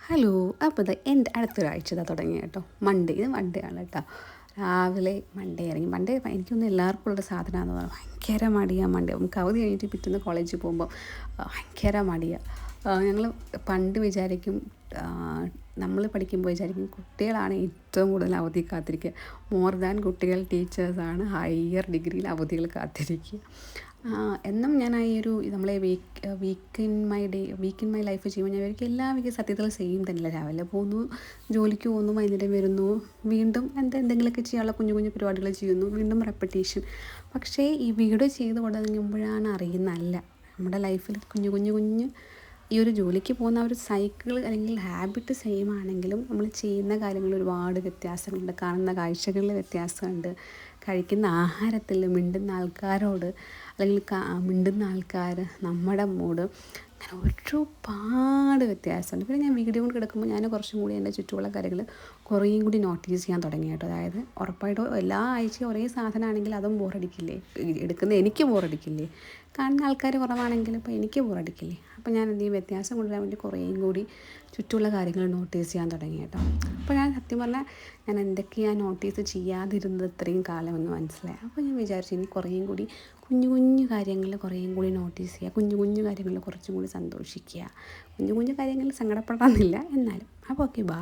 Hello. അപ്പോൾ ഇത് എൻ്റെ അടുത്തൊരാഴ്ച ഇതാ തുടങ്ങി കേട്ടോ. ഇത് മൺഡേ ആണ് കേട്ടോ. രാവിലെ മൺഡേ ഇറങ്ങി. മൺഡേ എനിക്കൊന്നും എല്ലാവർക്കും ഉള്ള സാധനമാണെന്ന് പറഞ്ഞാൽ ഭയങ്കര മടിയാണ് മൺഡേ. നമുക്ക് അവധി കഴിഞ്ഞിട്ട് പിറ്റേന്ന് കോളേജിൽ പോകുമ്പോൾ ഭയങ്കര മടിയാണ്. ഞങ്ങൾ പണ്ട് വിചാരിക്കും, നമ്മൾ പഠിക്കുമ്പോൾ വിചാരിക്കും കുട്ടികളാണ് ഏറ്റവും കൂടുതൽ അവധി കാത്തിരിക്കുക. മോർ ദാൻ കുട്ടികൾ ടീച്ചേഴ്സാണ് ഹയർ ഡിഗ്രിയിൽ അവധികൾ കാത്തിരിക്കുക. എന്നും ഞാൻ ഈ ഒരു നമ്മളെ വീക്ക് ഇൻ മൈ ലൈഫ് ചെയ്യുമ്പോൾ ഞാൻ വിചാരിക്കും എല്ലാ വീക്കും സത്യത്തിൽ സെയിം തന്നെയല്ല. രാവിലെ പോകുന്നു, ജോലിക്ക് പോകുന്നു, വൈകുന്നേരം വരുന്നു, വീണ്ടും എന്തെങ്കിലുമൊക്കെ ചെയ്യാനുള്ള കുഞ്ഞു കുഞ്ഞു പരിപാടികൾ ചെയ്യുന്നു, വീണ്ടും റെപ്പറ്റീഷൻ. പക്ഷേ ഈ വീഡിയോ ചെയ്ത് തുടങ്ങുമ്പോഴാണ് അറിയുന്നതല്ല നമ്മുടെ ലൈഫിൽ കുഞ്ഞു കുഞ്ഞു കുഞ്ഞ് ഈ ഒരു ജോലിക്ക് പോകുന്ന ഒരു സൈക്കിൾ അല്ലെങ്കിൽ ഹാബിറ്റ് സെയിം ആണെങ്കിലും നമ്മൾ ചെയ്യുന്ന കാര്യങ്ങളിൽ ഒരുപാട് വ്യത്യാസങ്ങളുണ്ട്, കാണുന്ന കാഴ്ചകളിൽ വ്യത്യാസമുണ്ട്, കഴിക്കുന്ന ആഹാരത്തിൽ, മിണ്ടുന്ന ആൾക്കാരോട് അല്ലെങ്കിൽ മിണ്ടുന്ന ആൾക്കാർ, നമ്മുടെ മൂഡ്, അങ്ങനെ ഒരുപാട് വ്യത്യാസമുണ്ട്. പിന്നെ ഞാൻ വീഡിയോ കൊണ്ട് കിടക്കുമ്പോൾ ഞാൻ കുറച്ചും കൂടി എൻ്റെ ചുറ്റുമുള്ള കാര്യങ്ങൾ കുറേയും കൂടി നോട്ടീസ് ചെയ്യാൻ തുടങ്ങി കേട്ടോ. അതായത് ഉറപ്പായിട്ടും എല്ലാ ആഴ്ചയും ഒരേ സാധനമാണെങ്കിൽ അതും ബോറടിക്കില്ലേ, എടുക്കുന്ന എനിക്ക് ബോറടിക്കില്ലേ, കാണുന്ന ആൾക്കാർ കുറവാണെങ്കിൽ ഇപ്പോൾ എനിക്ക് ബോറടിക്കില്ലേ. അപ്പോൾ ഞാൻ എന്തെങ്കിലും വ്യത്യാസം കൊണ്ടുവരാൻ വേണ്ടി കുറേയും കൂടി ചുറ്റുമുള്ള കാര്യങ്ങൾ നോട്ടീസ് ചെയ്യാൻ തുടങ്ങി കേട്ടോ. അപ്പോൾ ഞാൻ സത്യം പറഞ്ഞാൽ ഞാൻ എന്തൊക്കെയാണ് നോട്ടീസ് ചെയ്യാതിരുന്നത് ഇത്രയും കാലമെന്ന് മനസ്സിലായി. അപ്പോൾ ഞാൻ വിചാരിച്ചു ഇനി കുറേയും കൂടി കുഞ്ഞു കുഞ്ഞു കാര്യങ്ങളിൽ കുറേയും കൂടി നോട്ടീസ് ചെയ്യുക, കുഞ്ഞു കുഞ്ഞു കാര്യങ്ങളിൽ കുറച്ചും കൂടി സന്തോഷിക്കുക, കുഞ്ഞു കുഞ്ഞു കാര്യങ്ങളിൽ സങ്കടപ്പെടാമെന്നില്ല എന്നാലും. അപ്പോൾ ഓക്കെ, ബാ.